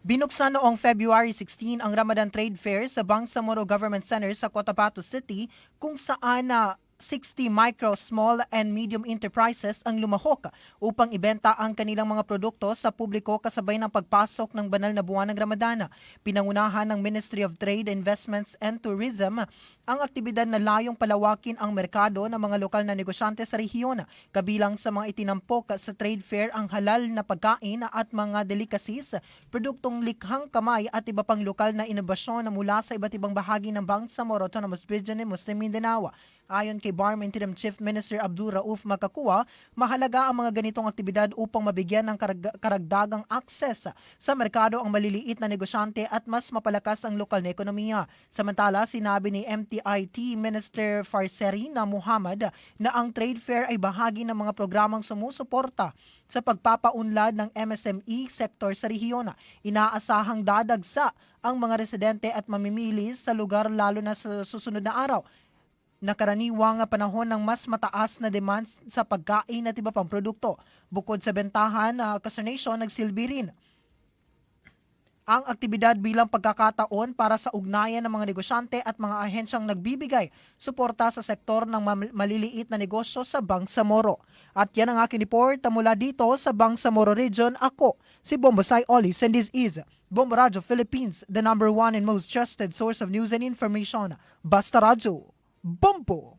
Binuksan noong February 16 ang Ramadan Trade Fair sa Bangsamoro Government Center sa Cotabato City kung saan 60 micro, small and medium enterprises ang lumahok upang ibenta ang kanilang mga produkto sa publiko kasabay ng pagpasok ng banal na buwan ng Ramadan. Pinangunahan ng Ministry of Trade, Investments and Tourism ang aktibidad na layong palawakin ang merkado ng mga lokal na negosyante sa rehiyon. Kabilang sa mga itinampok sa trade fair ang halal na pagkain at mga delicacies, produktong likhang kamay at iba pang lokal na inobasyon na mula sa iba't ibang bahagi ng Bangsamoro Autonomous Region ng Muslim Mindanao. Ayon kay BARM Interim Chief Minister Abdul Rauf Makakua, mahalaga ang mga ganitong aktibidad upang mabigyan ng karagdagang akses sa merkado ang maliliit na negosyante at mas mapalakas ang lokal na ekonomiya. Samantala, sinabi ni MTIT Minister Farserina Muhammad na ang trade fair ay bahagi ng mga programang sumusuporta sa pagpapaunlad ng MSME sector sa rehiyon. Inaasahang dadagsa ang mga residente at mamimili sa lugar lalo na sa susunod na araw na karaniwang panahon ng mas mataas na demand sa pagkain at iba pang produkto. Bukod sa bentahan, Kasonation nagsilbi rin ang aktibidad bilang pagkakataon para sa ugnayan ng mga negosyante at mga ahensyang nagbibigay suporta sa sektor ng maliliit na negosyo sa Bangsamoro. At yan ang aking report mula dito sa Bangsamoro Region. Ako, si Bombosay Olis, and this is Bombo Radio Philippines, the #1 and most trusted source of news and information. Basta Radio, Bombo!